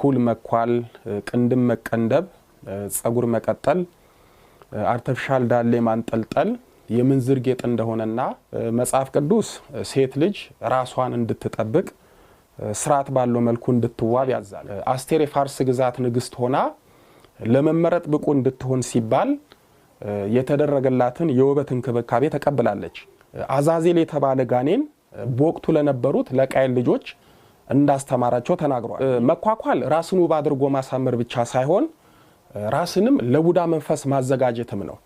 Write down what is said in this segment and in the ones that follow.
ኩል መኳል ቅንድም መቀንደብ ጸጉር መቀጠል አርቲፊሻል ዳሌ ማንጠልጠል የምንዝር ጌጥ እንደሆነና መጽሐፍ ቅዱስ ሴት ልጅ ራሷን እንድትጠብቅ ስርዓት ባለው መልኩ እንድትዋብ ያዛል። አስቴር የፋርስ ግዛት ንግስት ሆና ለመመረጥ ብቁ እንድትሆን ሲባል የተደረገላትን የውበት እንክብካቤ ተቀብላለች። አዛዜል የተባለ ጋኔን በወቅቱ ለነበሩት ለቃየል ልጆች እንዳስተማራቸው ተናግሯል። መኳኳል ራስን ውብ አድርጎ ማሳመር ብቻ ሳይሆን ራስንም ለቡዳ መንፈስ ማዘጋጀትም ነው።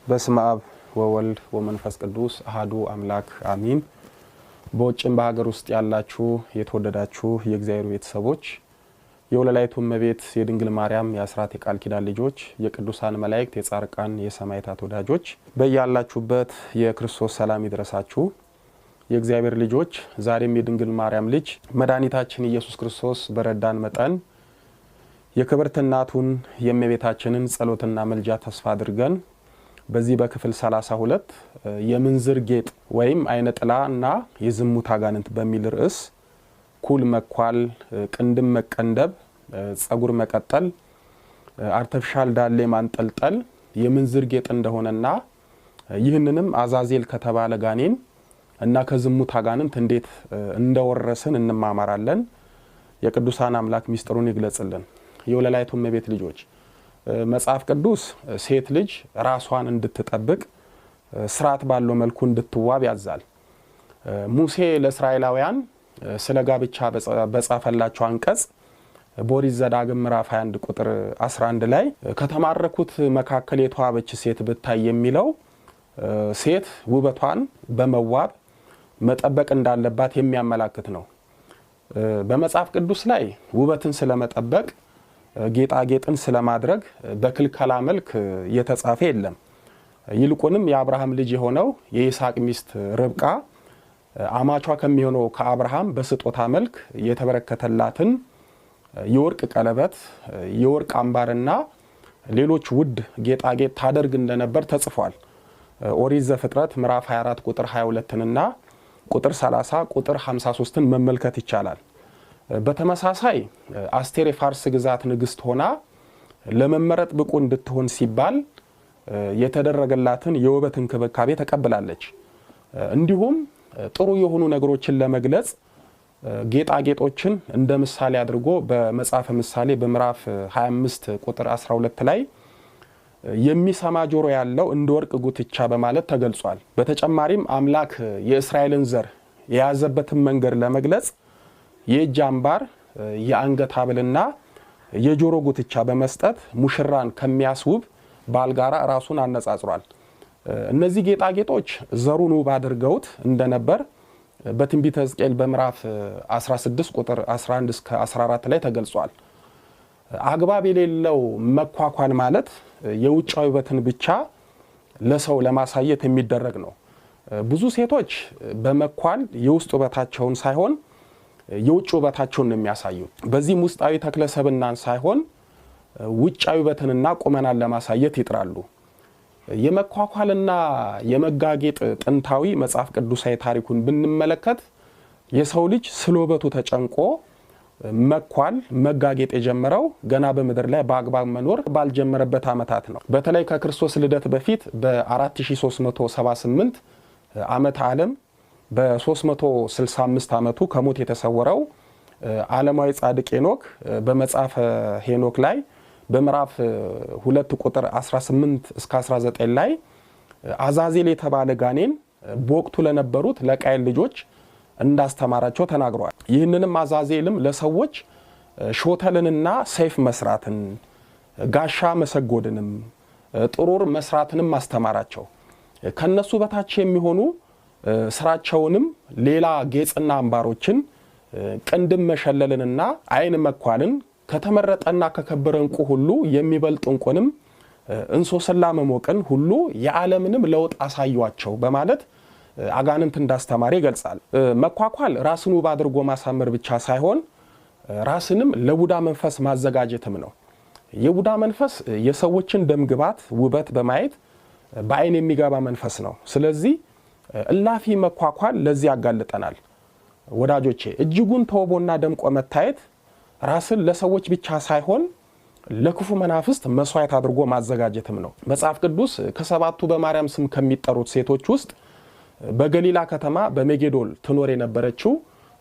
በስመ አብ ወወልድ ወመንፈስ ቅዱስ አሐዱ አምላክ አሜን። በውጭም በሀገር ውስጥ ያላችሁ የተወደዳችሁ የእግዚአብሔር ቤተሰቦች የወለላይቱ እመቤት የድንግል ማርያም የአስራት የቃል ኪዳን ልጆች የቅዱሳን መላእክት የጻድቃን የሰማዕታት ወዳጆች በያላችሁበት የክርስቶስ ሰላም ይድረሳችሁ። የእግዚአብሔር ልጆች ዛሬም የድንግል ማርያም ልጅ መድኃኒታችን ኢየሱስ ክርስቶስ በረዳን መጠን የክብርት እናቱን የእመቤታችንን ጸሎትና መልጃ ተስፋ አድርገን በዚህ በክፍል 32 የምንዝር ጌጥ ወይም አይነ ጥላና የዝሙት አጋንንት በሚል ርዕስ ኩል መኳል ቅንድም መቀንደብ ጸጉር መቀጠል አርቲፊሻል ዳሌ ማንጠልጠል የምንዝር ጌጥ እንደሆነና ይህንንም አዛዜል ከተባለ ጋኔን እና ከዝሙት አጋንንት እንዴት እንደወረስን እንማማራለን። የቅዱሳን አምላክ ሚስጥሩን ይግለጽልን። የወለላይቱ እመቤት ልጆች መጽሐፍ ቅዱስ ሴት ልጅ ራሷን እንድትጠብቅ ስርዓት ባለው መልኩ እንድትዋብ ያዛል። ሙሴ ለእስራኤላውያን ስለ ጋብቻ በጻፈላቸው አንቀጽ በኦሪት ዘዳግም ምዕራፍ 21 ቁጥር 11 ላይ ከተማረኩት መካከል የተዋበች ሴት ብታይ የሚለው ሴት ውበቷን በመዋብ መጠበቅ እንዳለባት የሚያመላክት ነው። በመጽሐፍ ቅዱስ ላይ ውበትን ስለመጠበቅ ጌጣጌጥን ስለማድረግ በክልከላ መልክ የተጻፈ የለም። ይልቁንም የአብርሃም ልጅ የሆነው የይስሐቅ ሚስት ርብቃ አማቿ ከሚሆነው ከአብርሃም በስጦታ መልክ የተበረከተላትን የወርቅ ቀለበት የወርቅ አምባርና ሌሎች ውድ ጌጣጌጥ ታደርግ እንደነበር ተጽፏል። ኦሪት ዘፍጥረት ምዕራፍ 24 ቁጥር 22ና ቁጥር 30 ቁጥር 53ን መመልከት ይቻላል። በተመሳሳይ አስቴር የፋርስ ግዛት ንግስት ሆና ለመመረጥ ብቁ እንድትሆን ሲባል የተደረገላትን የውበት እንክብካቤ ተቀብላለች። እንዲሁም ጥሩ የሆኑ ነገሮችን ለመግለጽ ጌጣጌጦችን እንደ ምሳሌ አድርጎ በመጽሐፈ ምሳሌ በምዕራፍ 25 ቁጥር 12 ላይ የሚሰማ ጆሮ ያለው እንደ ወርቅ ጉትቻ በማለት ተገልጿል። በተጨማሪም አምላክ የእስራኤልን ዘር የያዘበትን መንገድ ለመግለጽ የእጅ አምባር የአንገት ሐብልና የጆሮ ጉትቻ በመስጠት ሙሽራን ከሚያስውብ ባል ጋራ ራሱን አነጻጽሯል። እነዚህ ጌጣጌጦች ዘሩን ውብ አድርገውት እንደነበር በትንቢተ ሕዝቅኤል በምዕራፍ 16 ቁጥር 11 እስከ 14 ላይ ተገልጿል። አግባብ የሌለው መኳኳል ማለት የውጫዊ ውበትን ብቻ ለሰው ለማሳየት የሚደረግ ነው። ብዙ ሴቶች በመኳል የውስጥ ውበታቸውን ሳይሆን የውጭ ውበታቸውን ነው የሚያሳዩት። በዚህም ውስጣዊ ተክለሰብናን ሳይሆን ውጫዊ ውበትንና ቁመናን ለማሳየት ይጥራሉ። የመኳኳልና የመጋጌጥ ጥንታዊ መጽሐፍ ቅዱሳዊ ታሪኩን ብንመለከት የሰው ልጅ ስለ ውበቱ ተጨንቆ መኳል መጋጌጥ የጀመረው ገና በምድር ላይ በአግባብ መኖር ባልጀመረበት ዓመታት ነው። በተለይ ከክርስቶስ ልደት በፊት በ4378 ዓመተ ዓለም በ365 ዓመቱ ከሞት የተሰወረው ዓለማዊ ጻድቅ ሄኖክ በመጽሐፈ ሄኖክ ላይ በምዕራፍ 2 ቁጥር 18 እስከ 19 ላይ አዛዜል የተባለ ጋኔን በወቅቱ ለነበሩት ለቃየል ልጆች እንዳስተማራቸው ተናግሯል። ይህንንም አዛዜልም ለሰዎች ሾተልንና ሰይፍ መስራትን ጋሻ መሰጎድንም ጥሩር መስራትንም አስተማራቸው። ከነሱ በታች የሚሆኑ ስራቸውንም ሌላ ጌጽና አምባሮችን ቅንድም መሸለልንና አይን መኳልን ከተመረጠና ከከበረ እንቁ ሁሉ የሚበልጥ እንቁንም እንሶስላ መሞቅን ሁሉ የዓለምንም ለውጥ አሳዩአቸው በማለት አጋንንት እንዳስተማሪ ይገልጻል። መኳኳል ራስን ውብ አድርጎ ማሳመር ብቻ ሳይሆን ራስንም ለቡዳ መንፈስ ማዘጋጀትም ነው። የቡዳ መንፈስ የሰዎችን ደምግባት ውበት በማየት በአይን የሚገባ መንፈስ ነው። ስለዚህ እላፊ መኳኳል ለዚህ ያጋልጠናል። ወዳጆቼ እጅጉን ተውቦና ደምቆ መታየት ራስን ለሰዎች ብቻ ሳይሆን ለክፉ መናፍስት መስዋዕት አድርጎ ማዘጋጀትም ነው። መጽሐፍ ቅዱስ ከሰባቱ በማርያም ስም ከሚጠሩት ሴቶች ውስጥ በገሊላ ከተማ በመጌዶል ትኖር የነበረችው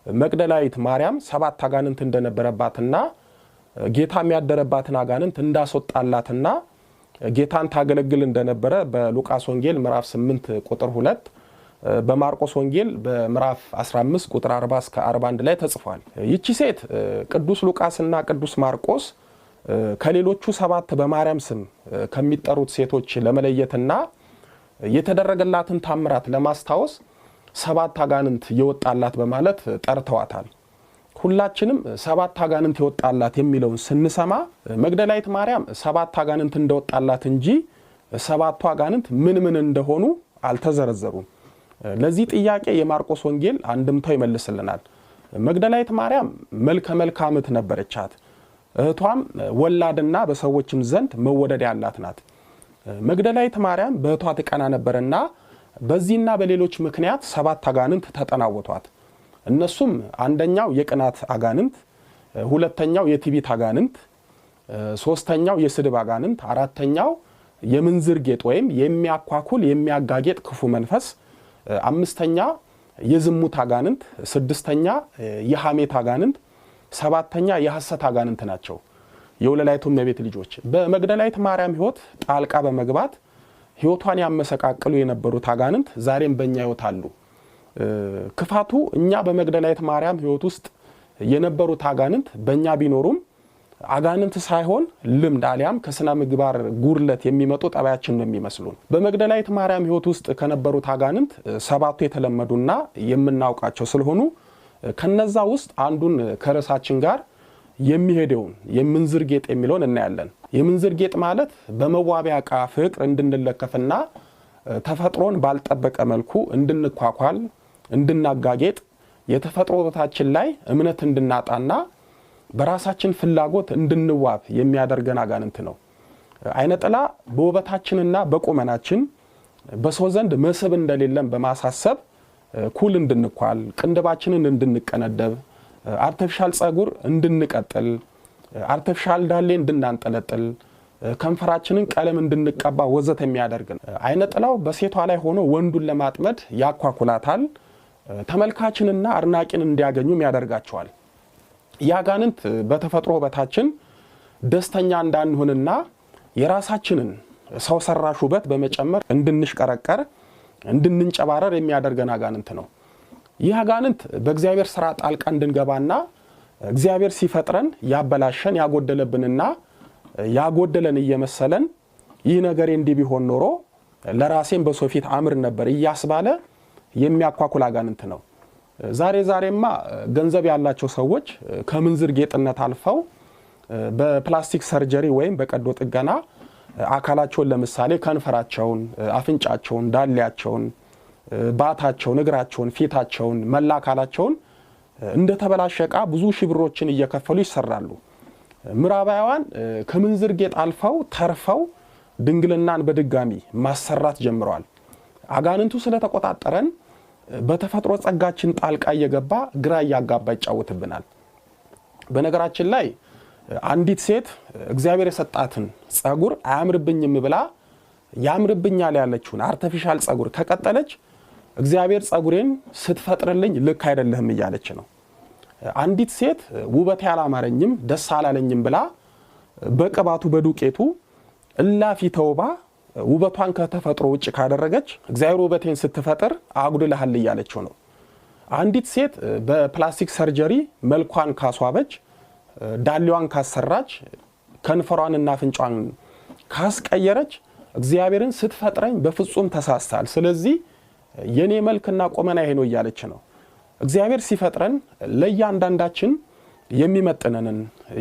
መግደላዊት ማርያም 7 አጋንንት እንደነበረባትና ጌታ የሚያደረባትን አጋንንት እንዳስወጣላትና ጌታን ታገለግል እንደነበረ በሉቃስ ወንጌል ምዕራፍ 8 ቁጥር 2 በማርቆስ ወንጌል በምዕራፍ 15 ቁጥር 40 እስከ 41 ላይ ተጽፏል። ይቺ ሴት ቅዱስ ሉቃስና ቅዱስ ማርቆስ ከሌሎቹ 7 በማርያም ስም ከሚጠሩት ሴቶች ለመለየትና የተደረገላትን ታምራት ለማስታወስ 7 አጋንንት የወጣላት በማለት ጠርተዋታል። ሁላችንም 7 አጋንንት የወጣላት የሚለውን ስንሰማ መግደላዊት ማርያም 7 አጋንንት እንደወጣላት እንጂ 7ቱ አጋንንት ምን እንደሆኑ አልተዘረዘሩም። ለዚህ ጥያቄ የማርቆስ ወንጌል አንድምታው ይመልስልናል። መግደላዊት ማርያም መልከ መልካምት ነበረቻት። እህቷም ወላድና በሰዎችም ዘንድ መወደድ ያላት ናት። መግደላዊት ማርያም በእህቷ ትቀና ነበርና በዚህና በሌሎች ምክንያት 7 አጋንንት ተጠናወቷት። እነሱም አንደኛው የቅናት አጋንንት፣ ሁለተኛው የትዕቢት አጋንንት፣ ሶስተኛው የስድብ አጋንንት፣ አራተኛው የምንዝር ጌጥ ወይም የሚያኳኩል የሚያጋጌጥ ክፉ መንፈስ፣ አምስተኛ የዝሙት አጋንንት፣ ስድስተኛ የሐሜት አጋንንት፣ ሰባተኛ የሐሰት አጋንንት ናቸው። የወለላይቱ እመቤት ልጆች በመግደላዊት ማርያም ሕይወት ጣልቃ በመግባት ሕይወቷን ያመሰቃቀሉ የነበሩት አጋንንት ዛሬም በእኛ ሕይወት አሉ። ክፋቱ እኛ በመግደላዊት ማርያም ሕይወት ውስጥ የነበሩት አጋንንት በእኛ ቢኖሩም አጋንንት ሳይሆን ልምድ አሊያም ከስነ ምግባር ጉርለት የሚመጡ ጠባያችን ነው የሚመስሉን። በመግደላዊት ማርያም ሕይወት ውስጥ ከነበሩት አጋንንት 7ቱ የተለመዱና የምናውቃቸው ስለሆኑ ከነዛ ውስጥ አንዱን ከርዕሳችን ጋር የሚሄደውን የምንዝር ጌጥ የሚለውን እናያለን። የምንዝር ጌጥ ማለት በመዋቢያ ዕቃ ፍቅር እንድንለከፍና ተፈጥሮን ባልጠበቀ መልኩ እንድንኳኳል፣ እንድናጋጌጥ፣ የተፈጥሮ ውበታችን ላይ እምነት እንድናጣና በራሳችን ፍላጎት እንድንዋብ የሚያደርገን አጋንንት ነው። አይነ ጥላ በውበታችንና በቁመናችን በሰው ዘንድ መስህብ እንደሌለን በማሳሰብ ኩል እንድንኳል፣ ቅንድባችንን እንድንቀነደብ፣ አርቲፊሻል ጸጉር እንድንቀጥል፣ አርቲፊሻል ዳሌ እንድናንጠለጥል፣ ከንፈራችንን ቀለም እንድንቀባ ወዘተ የሚያደርግን። አይነ ጥላው በሴቷ ላይ ሆኖ ወንዱን ለማጥመድ ያኳኩላታል። ተመልካችንና አድናቂን እንዲያገኙም ያደርጋቸዋል። ያጋንንት በተፈጥሮ ውበታችን ደስተኛ እንዳንሆንና የራሳችንን ሰው ሰራሽ ውበት በመጨመር እንድንሽቀረቀር እንድንንጨባረር የሚያደርገን አጋንንት ነው። ይህ አጋንንት በእግዚአብሔር ስራ ጣልቃ እንድንገባና እግዚአብሔር ሲፈጥረን ያበላሸን ያጎደለብንና ያጎደለን እየመሰለን ይህ ነገር እንዲህ ቢሆን ኖሮ ለራሴም በሰው ፊት አምር ነበር እያስባለ የሚያኳኩል አጋንንት ነው። ዛሬማ ገንዘብ ያላቸው ሰዎች ከምንዝር ጌጥነት አልፈው በፕላስቲክ ሰርጀሪ ወይም በቀዶ ጥገና አካላቸውን ለምሳሌ ከንፈራቸውን፣ አፍንጫቸውን፣ ዳሌያቸውን፣ ባታቸውን፣ እግራቸውን፣ ፊታቸውን፣ መላ አካላቸውን እንደተበላሸ ዕቃ ብዙ ሺህ ብሮችን እየከፈሉ ይሰራሉ። ምዕራባውያን ከምንዝር ጌጥ አልፈው ተርፈው ድንግልናን በድጋሚ ማሰራት ጀምረዋል። አጋንንቱ ስለተቆጣጠረን በተፈጥሮ ጸጋችን ጣልቃ እየገባ ግራ እያጋባ ይጫወትብናል። በነገራችን ላይ አንዲት ሴት እግዚአብሔር የሰጣትን ጸጉር አያምርብኝም ብላ ያምርብኛል ያለችውን አርቲፊሻል ጸጉር ከቀጠለች እግዚአብሔር ጸጉሬን ስትፈጥርልኝ ልክ አይደለህም እያለች ነው። አንዲት ሴት ውበቴ አላማረኝም ደስ አላለኝም ብላ በቅባቱ በዱቄቱ እላፊ ተውባ ውበቷን ከተፈጥሮ ውጭ ካደረገች እግዚአብሔር ውበቴን ስትፈጥር አጉድለሃል እያለችው ነው። አንዲት ሴት በፕላስቲክ ሰርጀሪ መልኳን ካስዋበች፣ ዳሌዋን ካሰራች፣ ከንፈሯንና አፍንጫዋን ካስቀየረች እግዚአብሔርን ስትፈጥረኝ በፍጹም ተሳስታል፣ ስለዚህ የኔ መልክና ቁመና ይሄ ነው እያለች ነው። እግዚአብሔር ሲፈጥረን ለእያንዳንዳችን የሚመጥነንን፣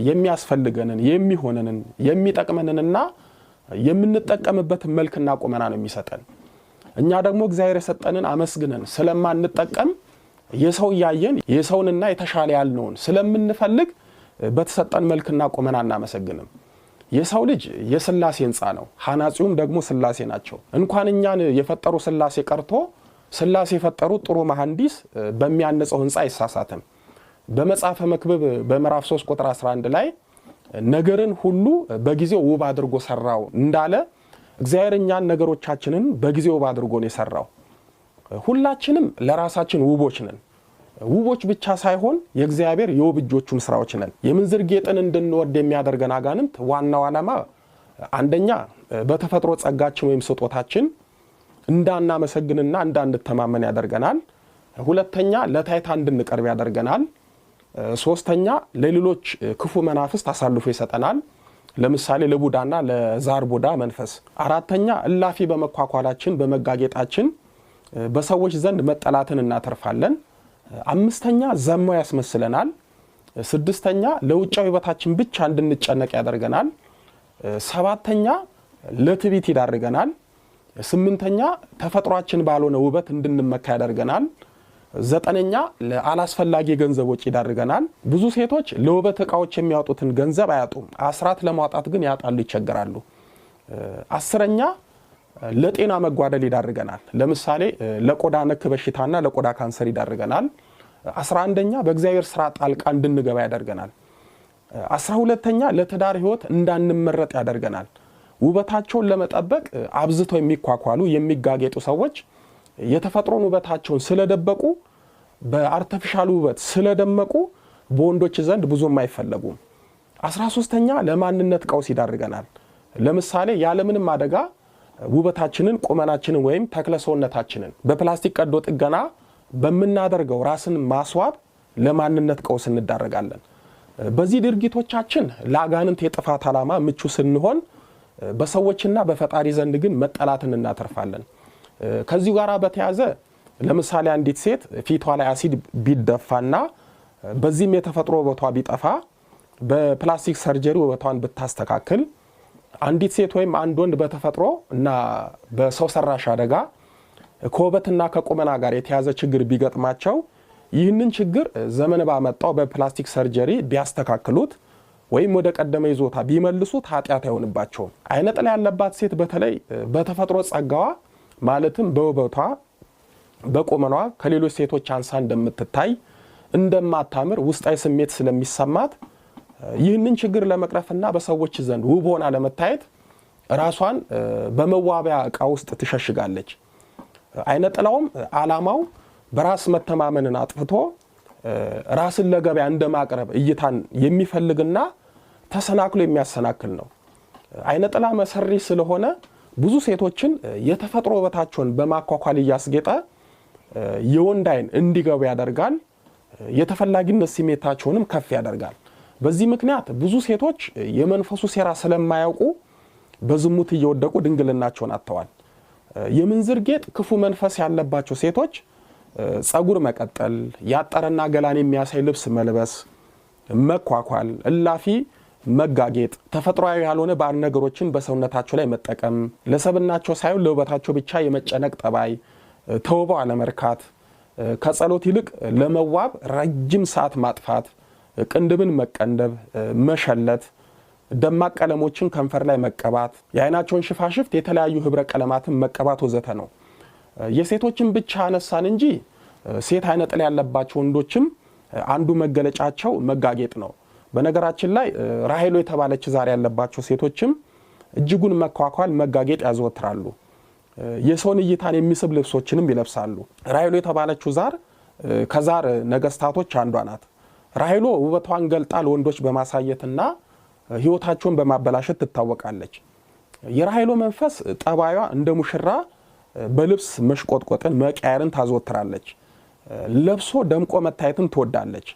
የሚያስፈልገንን፣ የሚሆነንን፣ የሚጠቅመንንና የምንጠቀምበትን መልክና ቁመና ነው የሚሰጠን። እኛ ደግሞ እግዚአብሔር የሰጠንን አመስግነን ስለማንጠቀም የሰው ያየን የሰውንና የተሻለ ያልነውን ስለምንፈልግ በተሰጠን መልክና ቁመና እናመሰግንም። የሰው ልጅ የሥላሴ ሕንጻ ነው። ሐናጺውም ደግሞ ሥላሴ ናቸው። እንኳን እኛን የፈጠሩ ሥላሴ ቀርቶ ሥላሴ የፈጠሩ ጥሩ መሐንዲስ በሚያነጸው ሕንጻ አይሳሳትም። በመጽሐፈ መክብብ በምዕራፍ 3 ቁጥር 11 ላይ ነገርን ሁሉ በጊዜው ውብ አድርጎ ሰራው እንዳለ እግዚአብሔር እኛን ነገሮቻችንን በጊዜው ውብ አድርጎ ነው የሰራው። ሁላችንም ለራሳችን ውቦች ነን። ውቦች ብቻ ሳይሆን የእግዚአብሔር የውብ እጆቹም ስራዎች ነን። የምንዝር ጌጥን እንድንወድ የሚያደርገን አጋንንት ዋናው ዓላማ አንደኛ በተፈጥሮ ጸጋችን ወይም ስጦታችን እንዳናመሰግንና እንዳንተማመን ያደርገናል። ሁለተኛ ለታይታ እንድንቀርብ ያደርገናል። ሶስተኛ ለሌሎች ክፉ መናፍስት አሳልፎ ይሰጠናል። ለምሳሌ ለቡዳና ለዛር ቡዳ መንፈስ። አራተኛ እላፊ በመኳኳላችን በመጋጌጣችን በሰዎች ዘንድ መጠላትን እናተርፋለን። አምስተኛ ዘማዊ ያስመስለናል። ስድስተኛ ለውጫዊ ውበታችን ብቻ እንድንጨነቅ ያደርገናል። ሰባተኛ ለትዕቢት ይዳርገናል። ስምንተኛ ተፈጥሯችን ባልሆነ ውበት እንድንመካ ያደርገናል። ዘጠነኛ ለአላስፈላጊ ገንዘብ ወጪ ይዳርገናል። ብዙ ሴቶች ለውበት ዕቃዎች የሚያወጡትን ገንዘብ አያጡም፣ አስራት ለማውጣት ግን ያጣሉ፣ ይቸገራሉ። አስረኛ ለጤና መጓደል ይዳርገናል። ለምሳሌ ለቆዳ ነክ በሽታና ለቆዳ ካንሰር ይዳርገናል። 11ኛ በእግዚአብሔር ስራ ጣልቃ እንድንገባ ያደርገናል። 12ኛ ለትዳር ህይወት እንዳንመረጥ ያደርገናል። ውበታቸውን ለመጠበቅ አብዝተው የሚኳኳሉ የሚጋጌጡ ሰዎች የተፈጥሮን ውበታቸውን ስለደበቁ በአርቲፊሻል ውበት ስለደመቁ በወንዶች ዘንድ ብዙም አይፈለጉም። 13ኛ ለማንነት ቀውስ ይዳርገናል። ለምሳሌ ያለምንም አደጋ ውበታችንን ቁመናችንን ወይም ተክለሰውነታችንን በፕላስቲክ ቀዶ ጥገና በመናደርገው ራስን ማስዋብ ለማንነት ቀውስ እንዳረጋለን። በዚህ ድርጊቶቻችን ለአጋንንት የጥፋት ዓላማ ምቹ ስንሆን በሰዎችና በፈጣሪ ዘንድ ግን መጠላትን እናተርፋለን። ከዚህ ጋር በተያዘ ለምሳሌ አንዲት ሴት ፊቷ ላይ አሲድ ቢደፋና በዚህም የተፈጥሮ ውበቷ ቢጠፋ በፕላስቲክ ሰርጀሪ ውበቷን ብታስተካክል አንዲት ሴት ወይም አንድ ወንድ በተፈጥሮ እና በሰው ሰራሽ አደጋ ከውበትና ከቁመና ጋር የተያዘ ችግር ቢገጥማቸው ይህንን ችግር ዘመን ባመጣው በፕላስቲክ ሰርጀሪ ቢያስተካክሉት ወይም ወደ ቀደመ ይዞታ ቢመልሱት ኃጢአት አይሆንባቸውም። አይነ ጥላ ያለባት ሴት በተለይ በተፈጥሮ ጸጋዋ ማለትም በውበቷ በቁመኗ ከሌሎች ሴቶች አንሳ እንደምትታይ እንደማታምር ውስጣዊ ስሜት ስለሚሰማት ይህንን ችግር ለመቅረፍና በሰዎች ዘንድ ውብ ሆና ለመታየት ራሷን በመዋቢያ ዕቃ ውስጥ ትሸሽጋለች። አይነ ጥላውም ዓላማው በራስ መተማመንን አጥፍቶ ራስን ለገበያ እንደማቅረብ እይታን የሚፈልግና ተሰናክሎ የሚያሰናክል ነው። አይነ ጥላ መሰሪ ስለሆነ ብዙ ሴቶችን የተፈጥሮ ውበታቸውን በማኳኳል እያስጌጠ የወንድ አይን እንዲገቡ ያደርጋል። የተፈላጊነት ስሜታቸውንም ከፍ ያደርጋል። በዚህ ምክንያት ብዙ ሴቶች የመንፈሱ ሴራ ስለማያውቁ በዝሙት እየወደቁ ድንግልናቸውን አጥተዋል። የምንዝር ጌጥ ክፉ መንፈስ ያለባቸው ሴቶች ጸጉር መቀጠል፣ ያጠረና ገላን የሚያሳይ ልብስ መልበስ፣ መኳኳል፣ እላፊ መጋጌጥ፣ ተፈጥሯዊ ያልሆነ ባዕድ ነገሮችን በሰውነታቸው ላይ መጠቀም፣ ለሰብናቸው ሳይሆን ለውበታቸው ብቻ የመጨነቅ ጠባይ፣ ተውበው አለመርካት፣ ከጸሎት ይልቅ ለመዋብ ረጅም ሰዓት ማጥፋት፣ ቅንድብን መቀንደብ፣ መሸለት፣ ደማቅ ቀለሞችን ከንፈር ላይ መቀባት፣ የአይናቸውን ሽፋሽፍት የተለያዩ ህብረ ቀለማትን መቀባት ወዘተ ነው። የሴቶችን ብቻ አነሳን እንጂ ሴት አይነ ጥላ ያለባቸው ወንዶችም አንዱ መገለጫቸው መጋጌጥ ነው። በነገራችን ላይ ራሄሎ የተባለች ዛር ያለባቸው ሴቶችም እጅጉን መኳኳል መጋጌጥ ያዘወትራሉ። የሰውን እይታን የሚስብ ልብሶችንም ይለብሳሉ። ራሄሎ የተባለችው ዛር ከዛር ነገስታቶች አንዷ ናት። ራሄሎ ውበቷን ገልጣ ለወንዶች በማሳየትና ህይወታቸውን በማበላሸት ትታወቃለች። የራሄሎ መንፈስ ጠባዩዋ እንደ ሙሽራ በልብስ መሽቆጥቆጥን መቀየርን ታዘወትራለች። ለብሶ ደምቆ መታየትን ትወዳለች።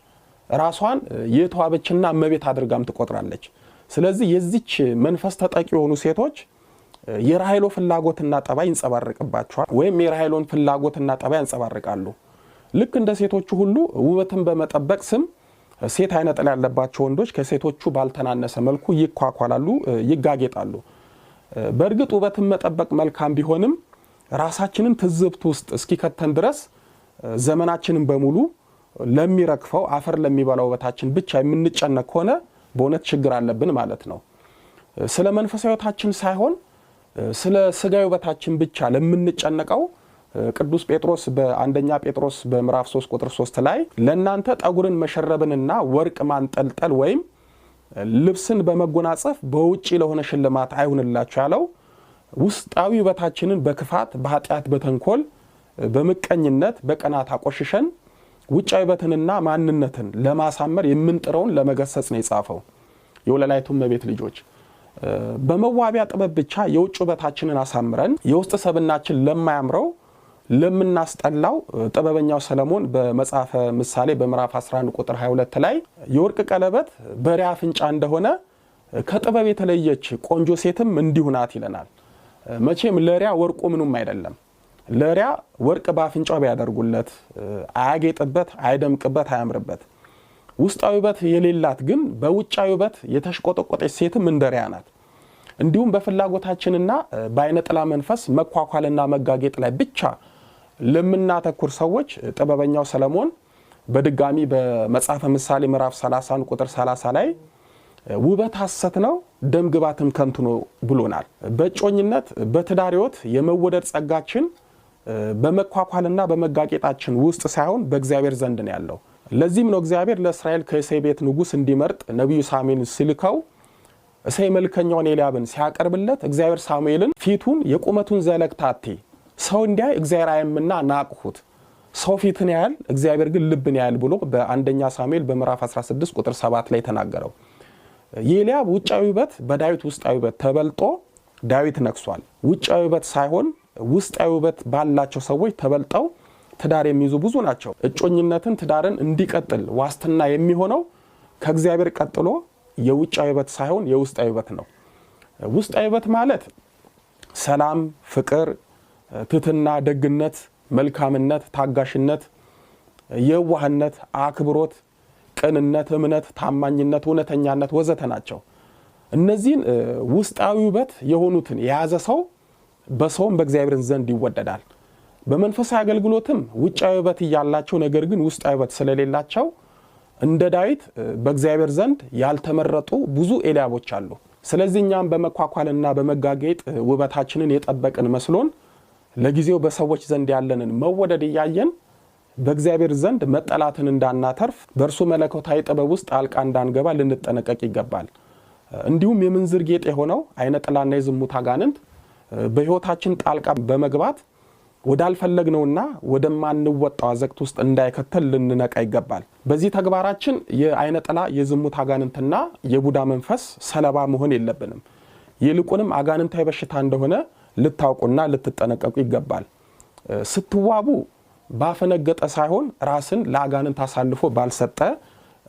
ራሷን የተዋበችና እመቤት አድርጋም ትቆጥራለች። ስለዚህ የዚች መንፈስ ተጠቂ የሆኑ ሴቶች የራሄሎ ፍላጎትና ጠባይ ይንጸባረቅባቸዋል ወይም የራሄሎን ፍላጎትና ጠባይ ያንጸባርቃሉ። ልክ እንደ ሴቶቹ ሁሉ ውበትን በመጠበቅ ስም ሴት አይነ ጥላ ያለባቸው ወንዶች ከሴቶቹ ባልተናነሰ መልኩ ይኳኳላሉ፣ ይጋጌጣሉ። በእርግጥ ውበትን መጠበቅ መልካም ቢሆንም ራሳችንን ትዝብት ውስጥ እስኪከተን ድረስ ዘመናችንን በሙሉ ለሚረክፈው አፈር ለሚበላው ውበታችን ብቻ የምንጨነቅ ሆነ በእውነት ችግር አለብን ማለት ነው። ስለ መንፈሳዊ ውበታችን ሳይሆን ስለ ስጋዊ ውበታችን ብቻ ለምንጨነቀው ቅዱስ ጴጥሮስ በአንደኛ ጴጥሮስ በምዕራፍ 3 ቁጥር 3 ላይ ለእናንተ ጠጉርን መሸረብንና ወርቅ ማንጠልጠል ወይም ልብስን በመጎናጸፍ በውጪ ለሆነ ሽልማት አይሁንላችሁ ያለው ውስጣዊ ውበታችንን በክፋት በኃጢአት በተንኮል በመቀኝነት በቀናት አቆሽሸን ውጫዊ ውበትንና ማንነትን ለማሳመር የምንጥረውን ለመገሰጽ ነው የጻፈው። የወለላይቱ እመቤት ልጆች በመዋቢያ ጥበብ ብቻ የውጭ ውበታችንን አሳምረን የውስጥ ሰብናችን ለማያምረው ለምናስጠላው ጥበበኛው ሰለሞን በመጽሐፈ ምሳሌ በምዕራፍ 11 ቁጥር 22 ላይ የወርቅ ቀለበት በሪያ አፍንጫ እንደሆነ ከጥበብ የተለየች ቆንጆ ሴትም እንዲሁ ናት ይለናል። መቼም ለሪያ ወርቁ ምንም አይደለም። ለሪያ ወርቅ በአፍንጫው ቢያደርጉለት አያጌጥበት፣ አይደምቅበት፣ አያምርበት። ውስጣዊ ውበት የሌላት ግን በውጫዊ ውበት የተሽቆጠቆጠች ሴትም እንደሪያ ናት። እንዲሁም በፍላጎታችንና በአይነ ጥላ መንፈስ መኳኳልና መጋጌጥ ላይ ብቻ ለምናተኩር ሰዎች ጥበበኛው ሰለሞን በድጋሚ በመጽሐፈ ምሳሌ ምዕራፍ 30 ቁጥር 30 ላይ ውበት ሐሰት ነው ደምግባትም ከንቱ ነው ብሎናል። በእጮኝነት በትዳር ሕይወት የመወደድ ጸጋችን በመኳኳልና በመጋጌጣችን ውስጥ ሳይሆን በእግዚአብሔር ዘንድ ነው ያለው። ለዚህም ነው እግዚአብሔር ለእስራኤል ከእሴይ ቤት ንጉስ እንዲመርጥ ነብዩ ሳሙኤልን ሲልከው እሴይ መልከኛውን ኤልያብን ሲያቀርብለት እግዚአብሔር ሳሙኤልን ፊቱን የቁመቱን ዘለግታቴ ሰው እንዲያይ እግዚአብሔር አያምና ናቅሁት፣ ሰው ፊትን ያያል እግዚአብሔር ግን ልብን ያያል ብሎ በአንደኛ ሳሙኤል በምዕራፍ 16 ቁጥር 7 ላይ ተናገረው። የኤልያብ ውጫዊ ውበት በዳዊት ውስጣዊ ውበት ተበልጦ ዳዊት ነግሷል። ውጫዊ ውበት ሳይሆን ውስጣዊ ውበት ባላቸው ሰዎች ተበልጠው ትዳር የሚይዙ ብዙ ናቸው። እጮኝነትን ትዳርን እንዲቀጥል ዋስትና የሚሆነው ከእግዚአብሔር ቀጥሎ የውጫዊ ውበት ሳይሆን የውስጣዊ ውበት ነው። ውስጣዊ ውበት ማለት ሰላም፣ ፍቅር፣ ትህትና፣ ደግነት፣ መልካምነት፣ ታጋሽነት፣ የዋህነት፣ አክብሮት፣ ቅንነት፣ እምነት፣ ታማኝነት፣ እውነተኛነት ወዘተ ናቸው። እነዚህን ውስጣዊ ውበት የሆኑትን የያዘ ሰው በሰውም በእግዚአብሔር ዘንድ ይወደዳል። በመንፈሳዊ አገልግሎትም ውጫዊ ውበት ያላቸው ነገር ግን ውስጣዊ ውበት ስለሌላቸው እንደ ዳዊት በእግዚአብሔር ዘንድ ያልተመረጡ ብዙ ኤልያቦች አሉ። ስለዚህ እኛም በመኳኳልና በመጋጌጥ ውበታችንን የጠበቅን መስሎን ለጊዜው በሰዎች ዘንድ ያለንን መወደድ እያየን በእግዚአብሔር ዘንድ መጠላትን እንዳናተርፍ በእርሱ መለኮታዊ ጥበብ ውስጥ ጣልቃ እንዳንገባ ልንጠነቀቅ ይገባል። እንዲሁም የምንዝር ጌጥ የሆነው አይነ ጥላና የዝሙት አጋንንት በሕይወታችን ጣልቃ በመግባት ወዳልፈለግነውና ወደማንወጣው አዘቅት ውስጥ እንዳይከተል ልንነቃ ይገባል። በዚህ ተግባራችን የአይነ ጥላ የዝሙት አጋንንትና የቡዳ መንፈስ ሰለባ መሆን የለብንም። ይልቁንም አጋንንታዊ በሽታ እንደሆነ ልታውቁና ልትጠነቀቁ ይገባል። ስትዋቡ ባፈነገጠ ሳይሆን ራስን ለአጋንንት አሳልፎ ባልሰጠ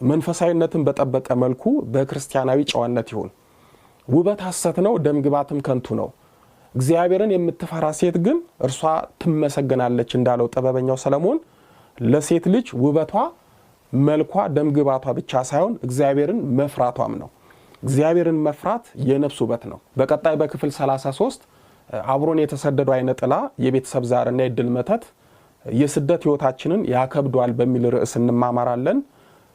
መንፈሳዊነትን በጠበቀ መልኩ በክርስቲያናዊ ጨዋነት ይሁን። ውበት ሐሰት ነው ደምግባትም ከንቱ ነው። እግዚአብሔርን የምትፈራ ሴት ግን እርሷ ትመሰገናለች እንዳለው ጥበበኛው ሰለሞን ለሴት ልጅ ውበቷ መልኳ ደምግባቷ ብቻ ሳይሆን እግዚአብሔርን መፍራቷም ነው። እግዚአብሔርን መፍራት የነፍስ ውበት ነው። በቀጣይ በክፍል 33 አብሮን የተሰደዱ አይነ ጥላ የቤተሰብ ዛርና የድል መተት የስደት ሕይወታችንን ያከብዷል በሚል ርዕስ እንማማራለን።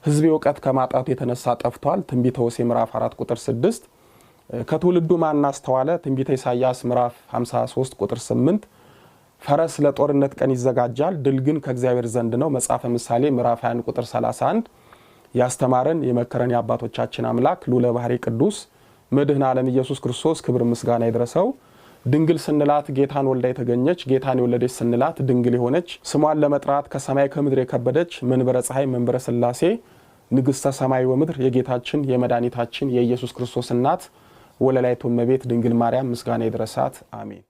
ሕዝቤ እውቀት ከማጣቱ የተነሳ ጠፍቷል። ትንቢተ ሆሴዕ ምዕራፍ 4 ቁጥር 6 ከትውልዱ ማን አስተዋለ? ትንቢተ ኢሳይያስ ምዕራፍ 53 ቁጥር 8 ፈረስ ለጦርነት ቀን ይዘጋጃል ድል ግን ከእግዚአብሔር ዘንድ ነው። መጽሐፈ ምሳሌ ምዕራፍ 21 ቁጥር 31 ያስተማረን የመከረን የአባቶቻችን አምላክ ልዑለ ባሕርይ ቅዱስ መድኃኔ ዓለም ኢየሱስ ክርስቶስ ክብር ምስጋና ይድረሰው። ድንግል ስንላት ጌታን ወልዳ የተገኘች ጌታን የወለደች ስንላት ድንግል የሆነች ስሟን ለመጥራት ከሰማይ ከምድር የከበደች መንበረ ፀሐይ መንበረ ሥላሴ ንግሥተ ሰማይ ወምድር የጌታችን የመድኃኒታችን የኢየሱስ ክርስቶስ እናት ወለላይቱ እመቤት ድንግል ማርያም ምስጋና ይድረሳት። አሜን።